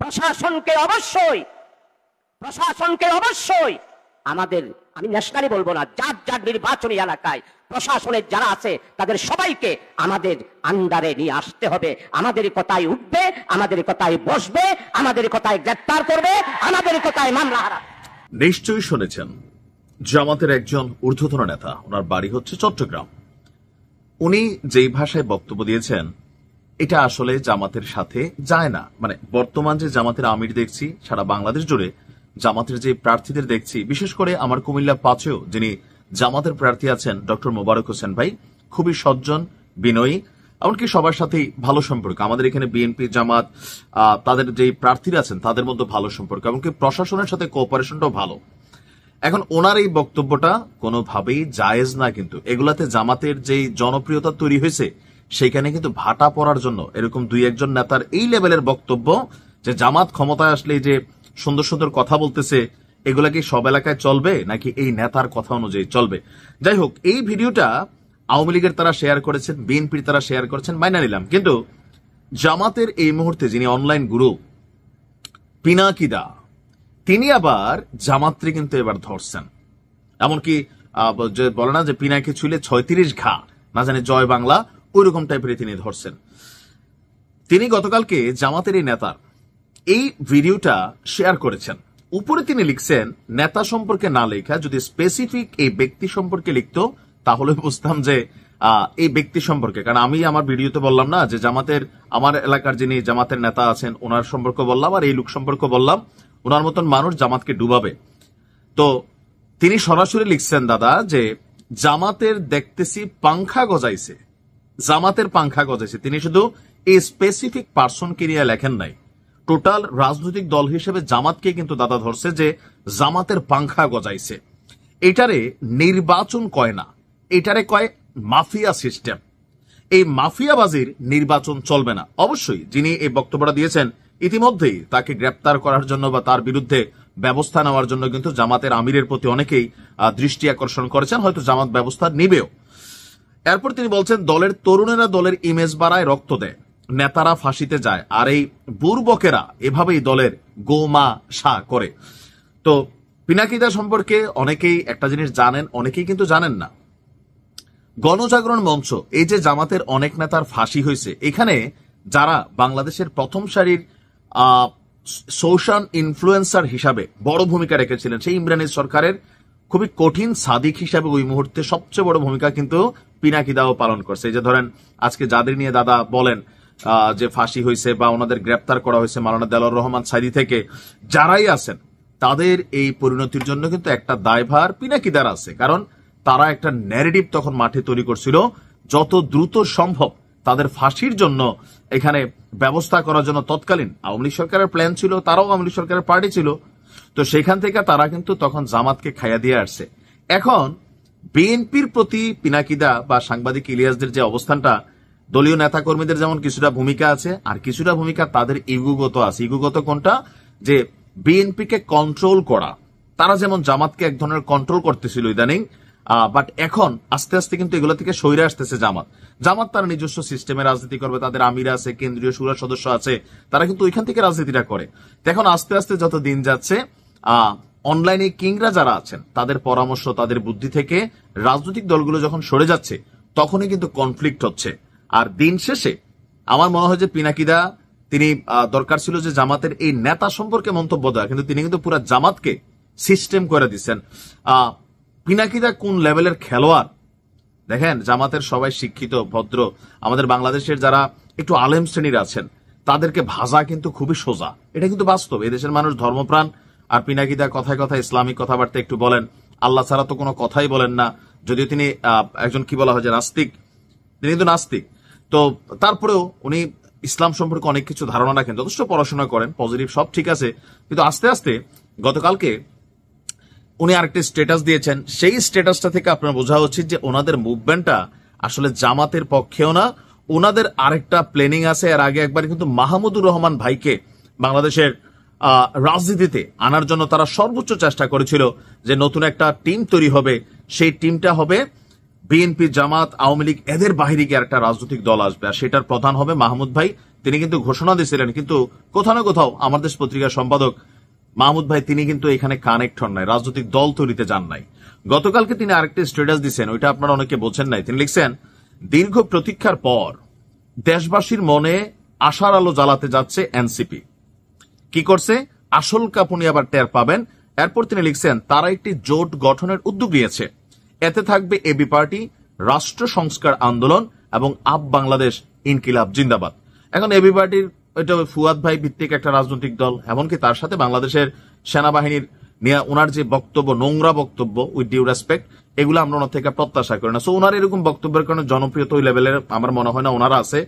প্রশাসনকে অবশ্যই আমাদের, আমি ন্যাশনালি বলবো না, যার যার নির্বাচনী এলাকায় প্রশাসনের যারা আছে তাদের সবাইকে আমাদের আন্ডারে নিয়ে আসতে হবে। আমাদের কথায় উঠবে, আমাদের কথায় বসবে, আমাদের কথায় গ্রেফতার করবে, আমাদের কথায় মামলা হারা। নিশ্চয়ই শুনেছেন জামাতের একজন ঊর্ধ্বতন নেতা, ওনার বাড়ি হচ্ছে চট্টগ্রাম। উনি যেই ভাষায় বক্তব্য দিয়েছেন এটা আসলে জামাতের সাথে যায় না। মানে বর্তমান যে জামাতের আমির দেখছি সারা বাংলাদেশ জুড়ে, জামাতের যে প্রার্থীদের দেখছি, বিশেষ করে আমার কুমিল্লা ৫-এও যিনি জামাতের প্রার্থী আছেন ডক্টর মোবারক হোসেন ভাই, খুবই সজ্জন, বিনয়ী, এমনকি সবার সাথেই ভালো সম্পর্ক। আমাদের এখানে বিএনপি, জামাত, তাদের যে প্রার্থীরা আছেন তাদের মধ্যে ভালো সম্পর্ক, এমনকি প্রশাসনের সাথে কোঅপারেশনটাও ভালো। এখন ওনার এই বক্তব্যটা কোনোভাবেই জায়েজ না, কিন্তু এগুলাতে জামাতের যে জনপ্রিয়তা তৈরি হয়েছে সেখানে কিন্তু ভাটা পড়ার জন্য এরকম দুই একজন নেতার এই লেভেলের বক্তব্য, যে জামাত ক্ষমতায় আসলে যে সুন্দর সুন্দর কথা বলতেছে, এগুলা কি সব এলাকায় চলবে নাকি এই নেতার কথা অনুযায়ী চলবে? যাই হোক, এই ভিডিওটা আওয়ামী লীগের তারা শেয়ার করেছেন, বিএনপির তারা শেয়ার করেছেন, মাইনা নিলাম, কিন্তু জামাতের এই মুহূর্তে যিনি অনলাইন গুরু পিনাকিদা, তিনি আবার জামাত্রী কিন্তু এবার ধরছেন। এমনকি বলে না যে পিনাকি ছুইলে 36 ঘা, না জানে জয় বাংলা, ওই রকম টাইপের তিনি ধরছেন। তিনি গতকালকে জামাতের এই নেতার এই ভিডিওটা শেয়ার করেছেন। উপরে তিনি লিখছেন, নেতা সম্পর্কে না লেখা যদি স্পেসিফিক এই ব্যক্তি সম্পর্কে লিখতো তাহলে বুঝতাম যে এই ব্যক্তি সম্পর্কে, কারণ আমি আমার ভিডিওতে বললাম না যে জামাতের, আমার এলাকার যিনি জামাতের নেতা আছেন ওনার সম্পর্ক বললাম, আর এই লোক সম্পর্ক বললাম, ওনার মতন মানুষ জামাতকে ডুবাবে। তো তিনি সরাসরি লিখছেন, দাদা, যে জামাতের দেখতেছি পাংখা গজাইছে, জামাতের পাংখা গজাইছে। তিনি শুধু এই স্পেসিফিক পার্সনকে নিয়ে লেখেন নাই, টোটাল রাজনৈতিক দল হিসেবে জামাতকে কিন্তু দাদা ধরছে যে জামাতের পাংখা গজাইছে। এটারে নির্বাচন কয় না, এটারে কয় মাফিয়া সিস্টেম। এই মাফিয়াবাজির নির্বাচন চলবে না। অবশ্যই যিনি এই বক্তব্যটা দিয়েছেন ইতিমধ্যেই তাকে গ্রেপ্তার করার জন্য বা তার বিরুদ্ধে ব্যবস্থা নেওয়ার জন্য কিন্তু জামাতের আমিরের প্রতি অনেকেই দৃষ্টি আকর্ষণ করেছেন, হয়তো জামাত ব্যবস্থা নিবেও। এরপর তিনি বলছেন, দলের তরুণেরা দলের ইমেজ বাড়ায়, রক্ত দেয়, নেতারা ফাঁসিতে যায়, আর এই বুর্বকেরা এভাবেই দলের গোমা সা করে। তো পিনাকিদা সম্পর্কে অনেকেই একটা জিনিস জানেন, অনেকেই কিন্তু জানেন না। গণজাগরণ মঞ্চ, এই যে জামাতের অনেক নেতার ফাঁসি হয়েছে, এখানে যারা বাংলাদেশের প্রথম সারির সোশ্যাল ইনফ্লুয়েন্সার হিসাবে বড় ভূমিকা রেখেছিলেন, সেই ইমরান সরকারের খুবই কঠিন সাদিক হিসাবে ওই মুহূর্তে সবচেয়ে বড় ভূমিকা কিন্তু পিনাকিদাও পালন করছে। এই যে ধরেন আজকে যাদের নিয়ে দাদা বলেন যে ফাঁসি হয়েছে বা ওনাদের গ্রেপ্তার করা হয়েছে, মাওলানা দেলোয়ার রহমান সাইদি থেকে যারাই আছেন, তাদের এই পরিণতির জন্য কিন্তু একটা দায়ভার পিনাকিদার আছে। কারণ তারা একটা ন্যারেটিভ তখন মাঠে তৈরি করছিল, যত দ্রুত সম্ভব তাদের ফাঁসির জন্য এখানে ব্যবস্থা করার জন্য তৎকালীন আওয়ামী লীগ সরকারের প্ল্যান ছিল, তারাও আওয়ামী লীগ সরকারের পার্টি ছিল। তো সেখান থেকে তারা কিন্তু তখন জামাতকে খাইয়া দিয়ে আসছে। এখন বিএনপির প্রতি পিনাকিদা বা সাংবাদিক ইলিয়াসদের যে অবস্থানটা, দলীয় নেতা কর্মীদের যেমন কিছুটা ভূমিকা আছে, আর কিছুটা ভূমিকা তাদের ইগুগত আছে। ইগুগত কোনটা? যে বিএনপিকে কন্ট্রোল করা। তারা যেমন জামাতকে এক ধরনের কন্ট্রোল করতেছিল ইদানিং, বাট এখন আস্তে আস্তে কিন্তু এগুলো থেকে সরে আসতেছে জামাত। জামাত তার নিজস্ব সিস্টেমে রাজনীতি করবে, তাদের আমির আছে, কেন্দ্রীয় সুরা সদস্য আছে, তারা কিন্তু ওইখান থেকে রাজনীতিটা করে। এখন আস্তে আস্তে যত দিন যাচ্ছে, অনলাইনে কিংরা যারা আছেন তাদের পরামর্শ, তাদের বুদ্ধি থেকে রাজনৈতিক দলগুলো যখন সরে যাচ্ছে, তখনই কিন্তু কনফ্লিক্ট হচ্ছে। আর দিন শেষে আমার মনে হয় যে পিনাকিদা, তিনি দরকার ছিল যে জামাতের এই নেতা সম্পর্কে মন্তব্য দেওয়া, কিন্তু তিনি কিন্তু পুরো জামাতকে সিস্টেম করে দিচ্ছেন। পিনাকিদা কোন লেভেলের খেলোয়াড় দেখেন। জামাতের সবাই শিক্ষিত, ভদ্র। আমাদের বাংলাদেশের যারা একটু আলেম শ্রেণীর আছেন তাদেরকে ভাজা কিন্তু খুবই সোজা, এটা কিন্তু বাস্তব। এদেশের মানুষ ধর্মপ্রাণ, আর পিনাকিদা কথায় কথায় ইসলামিক কথাবার্তা একটু বলেন, আল্লাহ ছাড়া তো কোনো কথাই বলেন না। যদিও তিনি একজন কি বলা হয় যে নাস্তিক, তিনি কিন্তু নাস্তিক, তো তারপরেও উনি ইসলাম সম্পর্কে অনেক কিছু ধারণা রাখেন, যথেষ্ট পড়াশোনা করেন, পজিটিভ, সব ঠিক আছে। কিন্তু আস্তে আস্তে গতকালকে উনি আরেকটি স্ট্যাটাস দিয়েছেন, সেই স্ট্যাটাসটা থেকে আপনার বোঝা উচিত যে ওনাদের মুভমেন্টটা আসলে জামাতের পক্ষেও না, ওনাদের আরেকটা প্ল্যানিং আছে। এর আগে একবার কিন্তু মাহমুদুর রহমান ভাইকে বাংলাদেশের রাজনীতিতে আনার জন্য তারা সর্বোচ্চ চেষ্টা করেছিল, যে নতুন একটা টিম তৈরি হবে, সেই টিমটা হবে বিএনপি, জামাত, আওয়ামী লীগ, এদের বাহিরে গিয়ে একটা রাজনৈতিক দল আসবে, আর সেটার প্রধান হবে মাহমুদ ভাই, তিনি কিন্তু ঘোষণা দিয়েছিলেন, কিন্তু কোথাও না কোথাও আমার দেশ পত্রিকার সম্পাদক মাহমুদ ভাই তিনি কিন্তু এখানে কানেক্ট হন নাই, রাজনৈতিক দল তৈরিতে যান নাই। গতকালকে তিনি আরেকটি স্ট্যাটাস দিচ্ছেন, ওইটা আপনারা অনেকে বোঝেন নাই। তিনি লিখছেন, দীর্ঘ প্রতীক্ষার পর দেশবাসীর মনে আশার আলো জ্বালাতে যাচ্ছে এনসিপি। কি করছে? আসল কাপুনি আবার টের পাবেন। এরপর তিনি লিখছেন, তারা একটি জোট গঠনের উদ্যোগ নিয়েছে, এতে থাকবে এবি পার্টি, রাষ্ট্র সংস্কার আন্দোলন এবং আপ বাংলাদেশ ইনকিলাব জিন্দাবাদ। এখন এবি পার্টির এটা ফুয়াদ ভাই ভিত্তিক একটা রাজনৈতিক দল, এমনকি তার সাথে বাংলাদেশের সেনাবাহিনীর নিয়ে ওনার যে বক্তব্য, নোংরা বক্তব্য, উইথ ডিউ রেসপেক্ট, এগুলো আমরা ওনার থেকে প্রত্যাশা করি না। সো ওনার এরকম বক্তব্যের কারণে জনপ্রিয়তা ওই লেভেলের আমার মনে হয় না ওনারা আছে।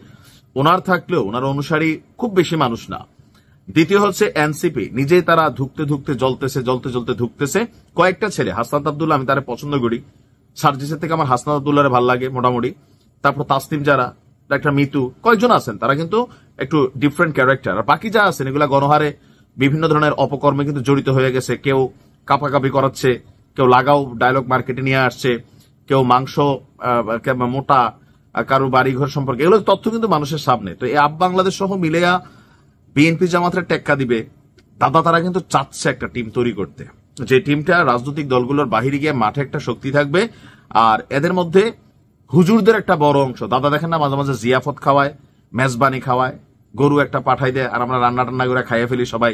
ওনার থাকলেও ওনার অনুসারী খুব বেশি মানুষ না। দ্বিতীয় হচ্ছে এনসিপি নিজেই তারা ধুকতে ধুকতে জ্বলতেছে, জ্বলতে জ্বলতে ধুকতেছে। কয়েকটা ছেলে, হাসনাত আব্দুল্লাহ আমি তারা পছন্দ করি, সার্জিসের থেকে আমার হাসনাত আব্দুল্লাহ ভাল লাগে মোটামুটি। তারপর তাসনিম যারা, ডাক্তার মিতু, কয়েকজন আছেন তারা কিন্তু একটু ডিফারেন্ট ক্যারেক্টার। আর বাকি যা আছেন এগুলা গণহারে বিভিন্ন ধরনের অপকর্মে কিন্তু জড়িত হয়ে গেছে। কেউ কাপাকাপি করাচ্ছে, কেউ লাগাও ডায়লগ মার্কেটে নিয়ে আসছে, কেউ মাংস মোটা, কারো বাড়িঘর সম্পর্কে, এগুলো তথ্য কিন্তু মানুষের সামনে। তো এই আপ বাংলাদেশ সহ মিলেয়া বিএনপি জামাতের টেক্কা দিবে দাদা, তারা কিন্তু চাচ্ছে একটা টিম তৈরি করতে, যে টিমটা রাজনৈতিক দলগুলোর বাহিরে গিয়ে মাঠে একটা শক্তি থাকবে। আর এদের মধ্যে হুজুরদের একটা বড় অংশ, দাদা দেখেন না মাঝে মাঝে জিয়াফত খাওয়ায়, মেজবানি খাওয়ায়, গরু একটা পাঠাই দেয়, আর আমরা রান্না টান্না করে খাইয়ে ফেলি সবাই।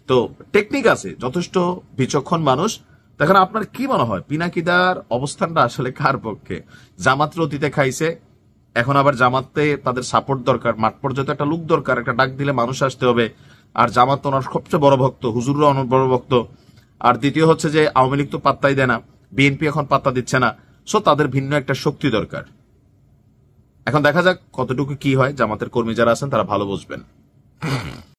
তো টেকনিক আছে, যথেষ্ট বিচক্ষণ মানুষ। দেখেন আপনার কি মনে হয় পিনাকিদার অবস্থানটা আসলে কার পক্ষে? জামাতের অতীতে খাইছে, এখন আবার জামাতে তাদের সাপোর্ট দরকার, মাঠ পর্যন্ত একটা লোক দরকার, একটা ডাক দিলে মানুষ আসতে হবে। আর জামাত তো ওনার সবচেয়ে বড় ভক্ত, হুজুররা অনেক বড় ভক্ত। আর দ্বিতীয় হচ্ছে যে আওয়ামী লীগ তো পাত্তাই দেয় না, বিএনপি এখন পাত্তা দিচ্ছে না। সো তাদের ভিন্ন একটা শক্তি দরকার। এখন দেখা যাক কতটুকু কি হয়, জামাতের কর্মী যারা আছেন তারা ভালো বুঝবেন।